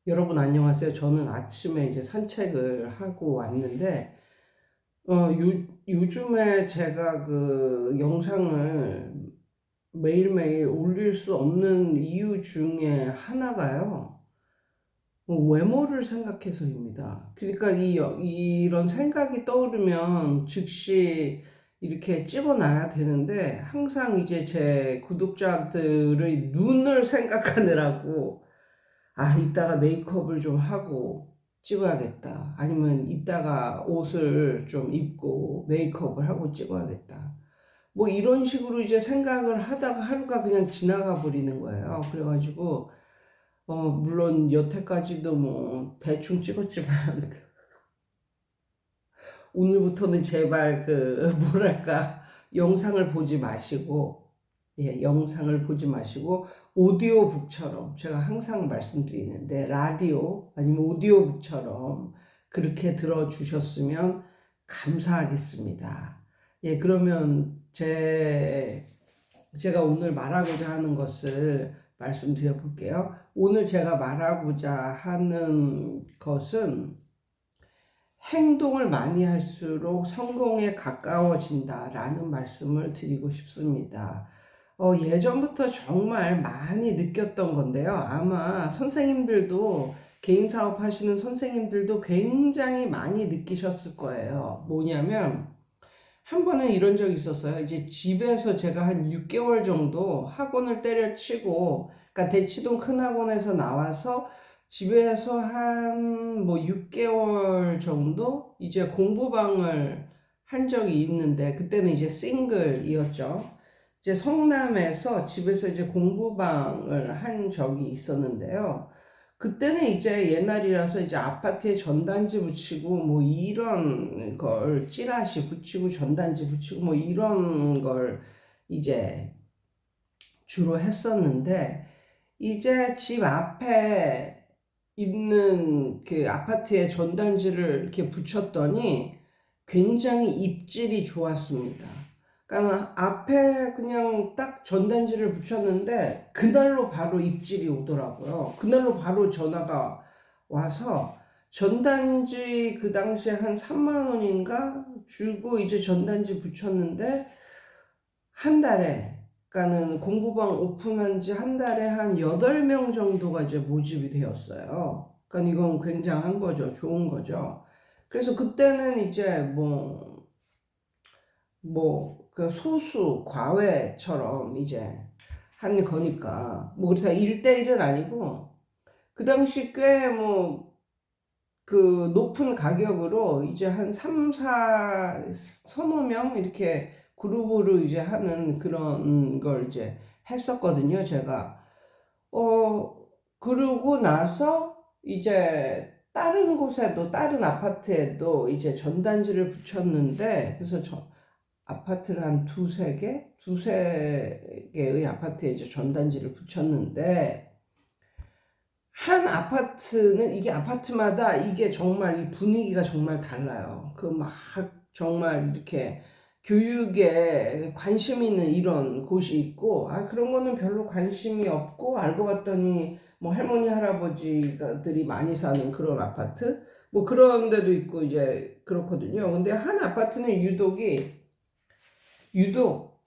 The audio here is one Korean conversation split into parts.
여러분 안녕하세요. 저는 아침에 이제 산책을 하고 왔는데, 요즘에 제가 그 영상을 매일매일 올릴 수 없는 이유 중에 하나가요. 외모를 생각해서입니다. 그러니까 이런 생각이 떠오르면 즉시 이렇게 찍어놔야 되는데, 항상 이제 제 구독자들의 눈을 생각하느라고 이따가 메이크업을 좀 하고 찍어야겠다. 아니면 이따가 옷을 좀 입고 메이크업을 하고 찍어야겠다. 뭐 이런 식으로 이제 생각을 하다가 하루가 그냥 지나가 버리는 거예요. 그래가지고, 물론 여태까지도 뭐 대충 찍었지만, 오늘부터는 제발 뭐랄까, 영상을 보지 마시고, 예, 영상을 보지 마시고 오디오북처럼 제가 항상 말씀드리는데 라디오 아니면 오디오북처럼 그렇게 들어주셨으면 감사하겠습니다. 예, 그러면 제가 오늘 말하고자 하는 것을 말씀드려 볼게요. 오늘 제가 말하고자 하는 것은 행동을 많이 할수록 성공에 가까워진다라는 말씀을 드리고 싶습니다. 예전부터 정말 많이 느꼈던 건데요. 아마 선생님들도, 개인 사업 하시는 선생님들도 굉장히 많이 느끼셨을 거예요. 뭐냐면, 한 번은 이런 적이 있었어요. 이제 집에서 제가 한 6개월 정도 학원을 때려치고, 그러니까 대치동 큰 학원에서 나와서 집에서 한 뭐 6개월 정도 이제 공부방을 한 적이 있는데, 그때는 이제 싱글이었죠. 이제 성남에서 집에서 이제 공부방을 한 적이 있었는데요. 그때는 이제 옛날이라서 이제 아파트에 전단지 붙이고 뭐 이런 걸 찌라시 붙이고 전단지 붙이고 뭐 이런 걸 이제 주로 했었는데, 이제 집 앞에 있는 그 아파트에 전단지를 이렇게 붙였더니 굉장히 입질이 좋았습니다. 그러니까 앞에 그냥 딱 전단지를 붙였는데 그날로 바로 입질이 오더라고요. 그날로 바로 전화가 와서 전단지 그 당시에 한 3만 원인가 주고 이제 전단지 붙였는데, 한 달에, 그러니까는 공부방 오픈한 지 한 달에 한 8명 정도가 이제 모집이 되었어요. 그러니까 이건 굉장한 거죠. 좋은 거죠. 그래서 그때는 이제 그 소수 과외처럼 이제 한 거니까, 뭐 그렇다 1대1은 아니고, 그 당시 꽤 그 높은 가격으로 이제 한 3, 4, 서너 명 이렇게 그룹으로 이제 하는 그런 걸 이제 했었거든요, 제가. 그러고 나서 이제 다른 곳에도, 다른 아파트에도 이제 전단지를 붙였는데, 그래서 아파트를 한 두세 개? 두세 개의 아파트에 이제 전단지를 붙였는데, 한 아파트는 이게 아파트마다 이게 정말 이 분위기가 정말 달라요. 그 막 정말 이렇게 교육에 관심 있는 이런 곳이 있고, 그런 거는 별로 관심이 없고, 알고 봤더니 뭐 할머니 할아버지들이 많이 사는 그런 아파트 뭐 그런 데도 있고 이제 그렇거든요. 근데 한 아파트는 유독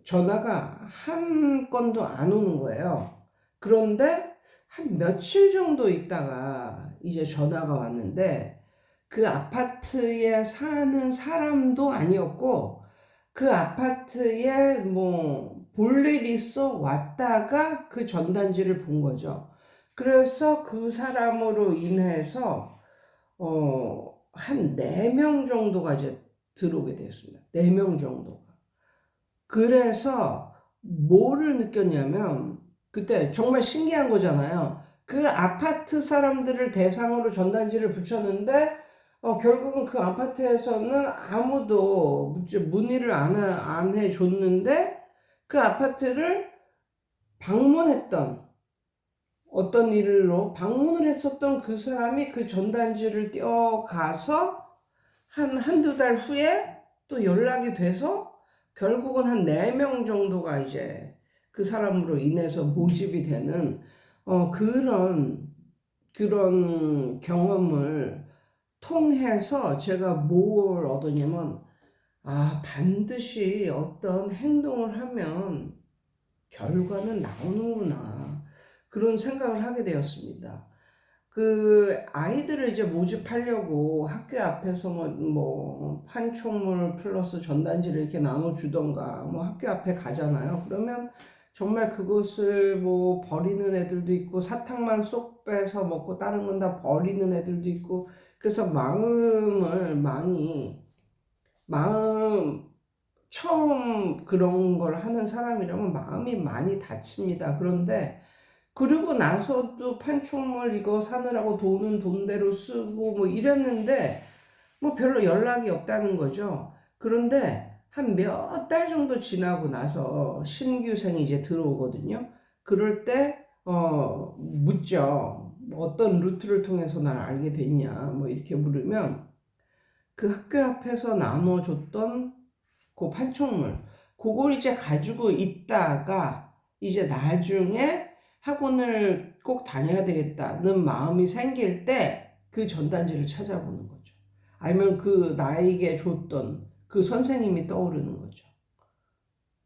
전화가 한 건도 안 오는 거예요. 그런데 한 며칠 정도 있다가 이제 전화가 왔는데, 그 아파트에 사는 사람도 아니었고, 그 아파트에 뭐 볼일 있어 왔다가 그 전단지를 본 거죠. 그래서 그 사람으로 인해서 한 4명 정도가 이제 들어오게 됐습니다. 4명 정도가. 그래서 뭐를 느꼈냐면, 그때 정말 신기한 거잖아요. 그 아파트 사람들을 대상으로 전단지를 붙였는데, 결국은 그 아파트에서는 아무도 문의를 안 해줬는데, 그 아파트를 방문했던, 어떤 일로 방문을 했었던 그 사람이 그 전단지를 떼어가서 한두 달 후에 또 연락이 돼서 결국은 한 4명 정도가 이제 그 사람으로 인해서 모집이 되는 그런 그런 경험을 통해서 제가 뭘 얻었냐면, 아, 반드시 어떤 행동을 하면 결과는 나오는구나. 그런 생각을 하게 되었습니다. 그 아이들을 이제 모집하려고 학교 앞에서 뭐 판촉물 플러스 전단지를 이렇게 나눠주던가 뭐 학교 앞에 가잖아요. 그러면 정말 그것을 뭐 버리는 애들도 있고 사탕만 쏙 빼서 먹고 다른 건 다 버리는 애들도 있고, 그래서 마음 처음 그런 걸 하는 사람이라면 마음이 많이 다칩니다. 그런데 그리고 나서도 판촉물 이거 사느라고 돈은 돈대로 쓰고 뭐 이랬는데 뭐 별로 연락이 없다는 거죠. 그런데 한 몇 달 정도 지나고 나서 신규생이 이제 들어오거든요. 그럴 때 묻죠. 어떤 루트를 통해서 날 알게 됐냐 뭐 이렇게 물으면 그 학교 앞에서 나눠줬던 그 판촉물, 그걸 이제 가지고 있다가 이제 나중에 학원을 꼭 다녀야 되겠다는 마음이 생길 때 그 전단지를 찾아보는 거죠. 아니면 그 나에게 줬던 그 선생님이 떠오르는 거죠.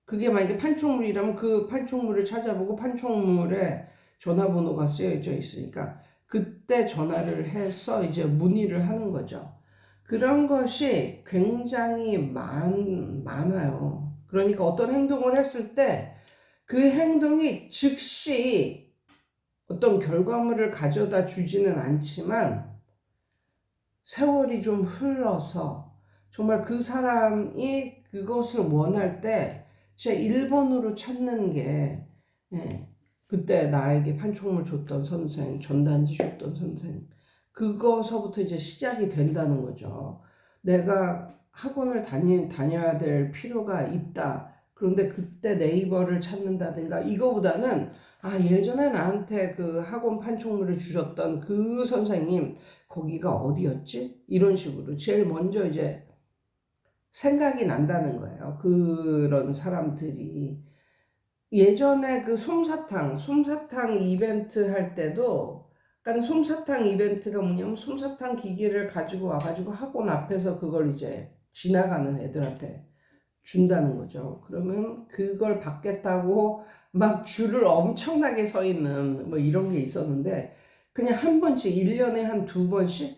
그게 만약에 판촉물이라면 그 판촉물을 찾아보고 판촉물에 전화번호가 쓰여져 있으니까 그때 전화를 해서 이제 문의를 하는 거죠. 그런 것이 굉장히 많아요. 그러니까 어떤 행동을 했을 때 그 행동이 즉시 어떤 결과물을 가져다 주지는 않지만 세월이 좀 흘러서 정말 그 사람이 그것을 원할 때 제 1번으로 찾는 게, 예, 그때 나에게 판촉물 줬던 선생, 전단지 줬던 선생, 그거서부터 이제 시작이 된다는 거죠. 내가 학원을 다녀야 될 필요가 있다. 그런데 그때 네이버를 찾는다든가 이거보다는 아, 예전에 나한테 그 학원 판촉물을 주셨던 그 선생님 거기가 어디였지? 이런 식으로 제일 먼저 이제 생각이 난다는 거예요. 그런 사람들이. 예전에 그 솜사탕 이벤트 할 때도, 그러니까 솜사탕 이벤트가 뭐냐면 솜사탕 기계를 가지고 와가지고 학원 앞에서 그걸 이제 지나가는 애들한테 준다는 거죠. 그러면 그걸 받겠다고 막 줄을 엄청나게 서 있는 뭐 이런 게 있었는데, 그냥 한 번씩, 1년에 한 두 번씩?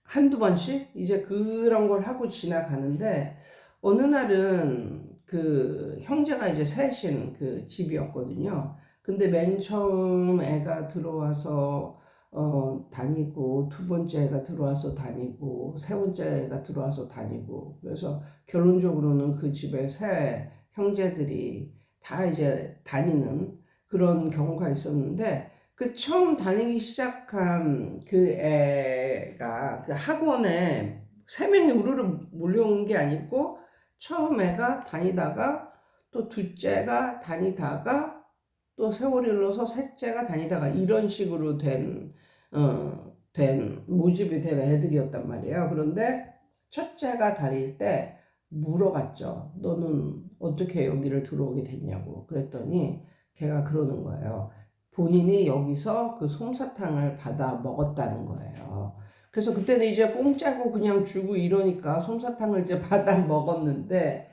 한두 번씩? 이제 그런 걸 하고 지나가는데, 어느 날은 그 형제가 이제 셋인 그 집이었거든요. 근데 맨 처음 애가 들어와서 다니고, 두 번째 애가 들어와서 다니고, 세 번째 애가 들어와서 다니고, 그래서 결론적으로는 그 집에 세 형제들이 다 이제 다니는 그런 경우가 있었는데, 그 처음 다니기 시작한 그 애가 그 학원에 세 명이 우르르 몰려온 게 아니고, 처음 애가 다니다가 또 둘째가 다니다가 또 세월이 흘러서 셋째가 다니다가 이런 식으로 된 모집이 된 애들이었단 말이에요. 그런데 첫째가 다닐 때 물어봤죠. 너는 어떻게 여기를 들어오게 됐냐고. 그랬더니 걔가 그러는 거예요. 본인이 여기서 그 솜사탕을 받아 먹었다는 거예요. 그래서 그때는 이제 공짜고 그냥 주고 이러니까 솜사탕을 이제 받아 먹었는데,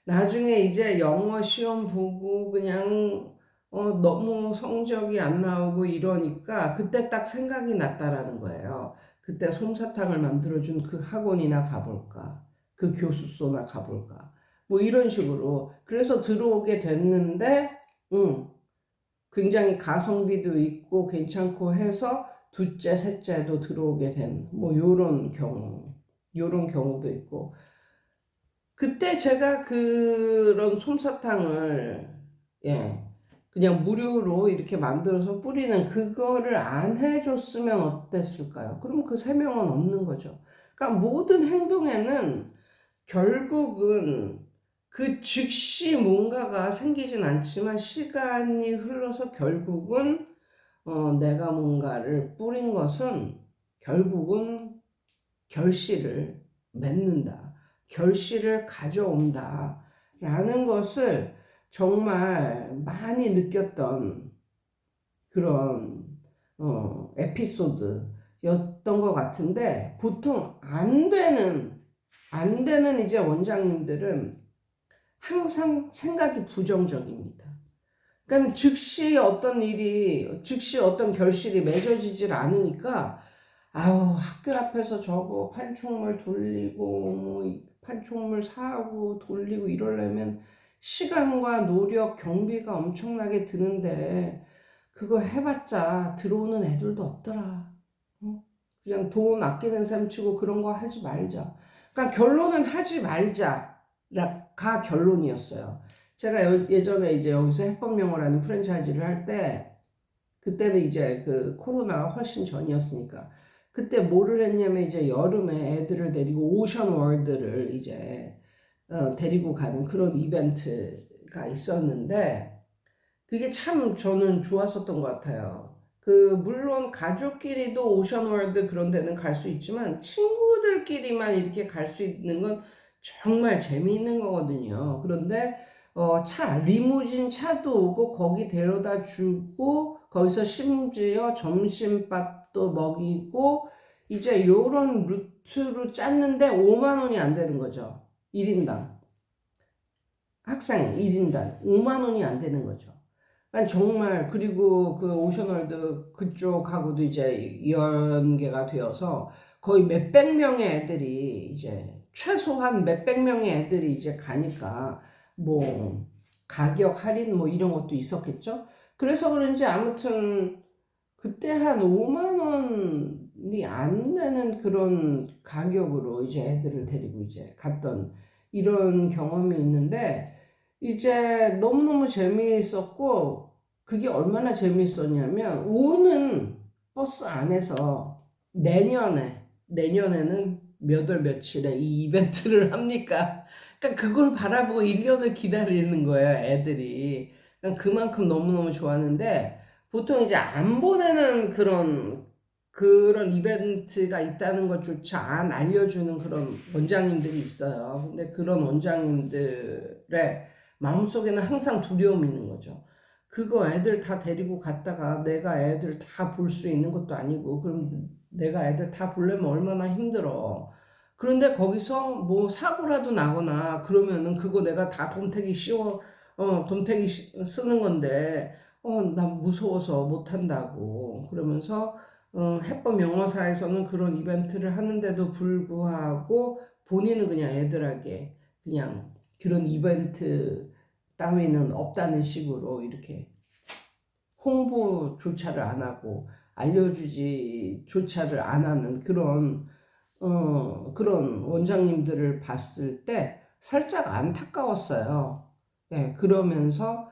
나중에 이제 영어 시험 보고 그냥 너무 성적이 안 나오고 이러니까 그때 딱 생각이 났다라는 거예요. 그때 솜사탕을 만들어준 그 학원이나 가볼까? 그 교수소나 가볼까? 뭐 이런 식으로. 그래서 들어오게 됐는데, 음, 굉장히 가성비도 있고 괜찮고 해서 둘째, 셋째도 들어오게 된, 뭐, 요런 경우도 있고. 그때 제가 그런 솜사탕을, 예, 그냥 무료로 이렇게 만들어서 뿌리는 그거를 안 해줬으면 어땠을까요? 그럼 그 세 명은 없는 거죠. 그러니까 모든 행동에는 결국은 그 즉시 뭔가가 생기진 않지만 시간이 흘러서 결국은 내가 뭔가를 뿌린 것은 결국은 결실을 맺는다. 결실을 가져온다. 라는 것을 정말 많이 느꼈던 그런 에피소드였던 것 같은데, 보통 안 되는 이제 원장님들은 항상 생각이 부정적입니다. 그러니까 즉시 어떤 결실이 맺어지질 않으니까, 아우, 학교 앞에서 저거 판촉물 돌리고, 뭐, 판촉물 사고 돌리고 이러려면 시간과 노력, 경비가 엄청나게 드는데, 그거 해봤자 들어오는 애들도 없더라. 어? 그냥 돈 아끼는 셈 치고 그런 거 하지 말자. 그러니까 결론은 하지 말자가 결론이었어요. 제가 예전에 이제 여기서 해법명어라는 프랜차이즈를 할 때, 그때는 이제 그 코로나가 훨씬 전이었으니까, 그때 뭐를 했냐면 이제 여름에 애들을 데리고 오션 월드를 이제 데리고 가는 그런 이벤트가 있었는데, 그게 참 저는 좋았었던 것 같아요. 물론 가족끼리도 오션월드 그런 데는 갈 수 있지만 친구들끼리만 이렇게 갈 수 있는 건 정말 재미있는 거거든요. 그런데 리무진 차도 오고 거기 데려다 주고 거기서 심지어 점심밥도 먹이고 이제 요런 루트로 짰는데 5만 원이 안 되는 거죠. 1인당. 학생 1인당 5만 원이 안 되는 거죠. 그러니까 정말 그리고 그 오션월드 그쪽하고도 이제 연계가 되어서 거의 몇백 명의 애들이 이제 최소한 몇백 명의 애들이 이제 가니까 뭐 가격 할인 뭐 이런 것도 있었겠죠. 그래서 그런지 아무튼 그때 한 5만 원이 안 되는 그런 가격으로 이제 애들을 데리고 이제 갔던 이런 경험이 있는데 이제 너무너무 재미있었고 그게 얼마나 재미있었냐면 오는 버스 안에서 내년에는 몇 월 며칠에 이 이벤트를 합니까? 그러니까 그걸 바라보고 1년을 기다리는 거예요, 애들이. 그러니까 그만큼 너무너무 좋았는데 보통 이제 안 보내는 그런 이벤트가 있다는 것조차 안 알려주는 그런 원장님들이 있어요. 근데 그런 원장님들의 마음속에는 항상 두려움이 있는 거죠. 그거 애들 다 데리고 갔다가 내가 애들 다 볼 수 있는 것도 아니고, 그럼 내가 애들 다 보려면 얼마나 힘들어. 그런데 거기서 뭐 사고라도 나거나 그러면은 그거 내가 다 덤태기 쓰는 건데, 나 무서워서 못한다고. 그러면서, 해법 영어사에서는 그런 이벤트를 하는데도 불구하고 본인은 그냥 애들에게 그냥 그런 이벤트 따위는 없다는 식으로 이렇게 홍보조차를 안 하고 알려주지조차를 안 하는 그런 원장님들을 봤을 때 살짝 안타까웠어요. 예, 그러면서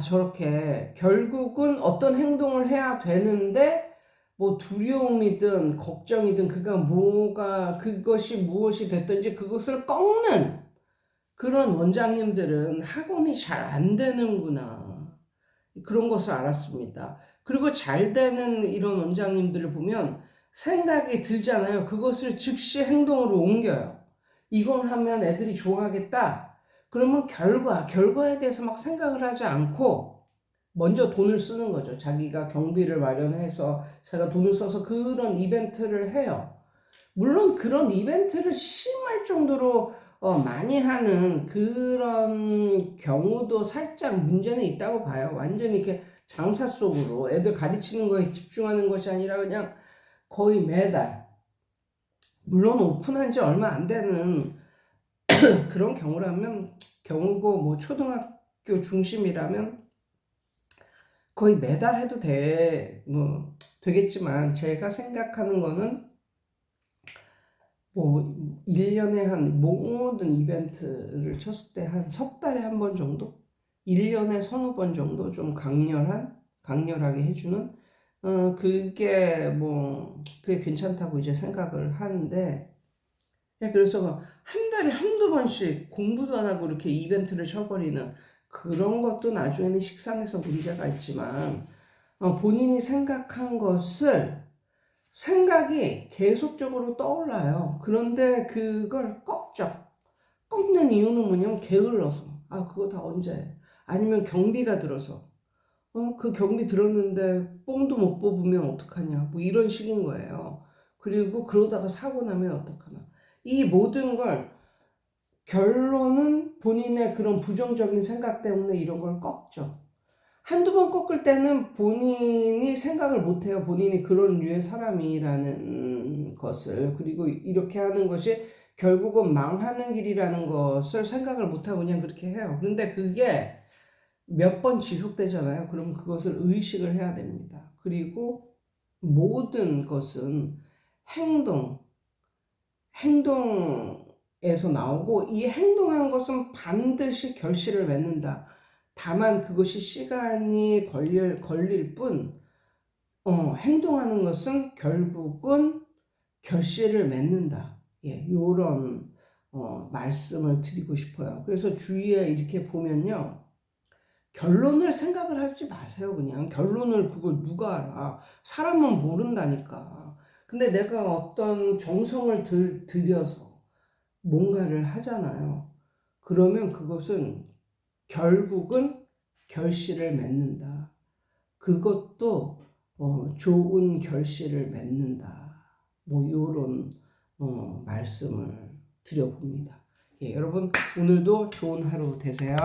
저렇게 결국은 어떤 행동을 해야 되는데 뭐 두려움이든 걱정이든 그것이 무엇이 됐든지 그것을 꺾는 그런 원장님들은 학원이 잘 안 되는구나. 그런 것을 알았습니다. 그리고 잘 되는 이런 원장님들을 보면 생각이 들잖아요. 그것을 즉시 행동으로 옮겨요. 이걸 하면 애들이 좋아하겠다. 그러면 결과에 대해서 막 생각을 하지 않고 먼저 돈을 쓰는 거죠. 자기가 경비를 마련해서 자기가 돈을 써서 그런 이벤트를 해요. 물론 그런 이벤트를 심할 정도로 많이 하는 그런 경우도 살짝 문제는 있다고 봐요. 완전히 이렇게 장사 속으로 애들 가르치는 거에 집중하는 것이 아니라 그냥 거의 매달, 물론 오픈한 지 얼마 안 되는 그런 경우고, 뭐 초등학교 중심이라면 거의 매달 해도 되겠지만, 제가 생각하는 거는 뭐 1년에 한 모든 이벤트를 쳤을 때 한 석 달에 한 번 정도? 1년에 서너 번 정도 좀 강렬하게 해주는 그게 괜찮다고 이제 생각을 하는데, 그래서 한 달에 한두 번씩 공부도 안 하고 이렇게 이벤트를 쳐버리는 그런 것도 나중에는 식상해서 문제가 있지만, 본인이 생각한 것을 생각이 계속적으로 떠올라요. 그런데 그걸 꺾죠. 꺾는 이유는 뭐냐면 게을러서. 그거 다 언제? 아니면 경비가 들어서. 그 경비 들었는데 뽕도 못 뽑으면 어떡하냐. 뭐 이런 식인 거예요. 그리고 그러다가 사고 나면 어떡하나. 이 모든 걸 결론은 본인의 그런 부정적인 생각 때문에 이런 걸 꺾죠. 한두 번 꺾을 때는 본인이 생각을 못해요. 본인이 그런 류의 사람이라는 것을. 그리고 이렇게 하는 것이 결국은 망하는 길이라는 것을 생각을 못하고 그냥 그렇게 해요. 그런데 그게 몇 번 지속되잖아요. 그럼 그것을 의식을 해야 됩니다. 그리고 모든 것은 행동에서 나오고, 이 행동한 것은 반드시 결실을 맺는다. 다만 그것이 시간이 걸릴 뿐, 행동하는 것은 결국은 결실을 맺는다. 예, 요런, 말씀을 드리고 싶어요. 그래서 주위에 이렇게 보면요. 결론을 생각을 하지 마세요. 그냥 결론을 그걸 누가 알아. 사람은 모른다니까. 근데 내가 어떤 정성을 들여서 뭔가를 하잖아요. 그러면 그것은 결국은 결실을 맺는다. 그것도 좋은 결실을 맺는다. 뭐 요런 말씀을 드려봅니다. 예, 여러분 오늘도 좋은 하루 되세요.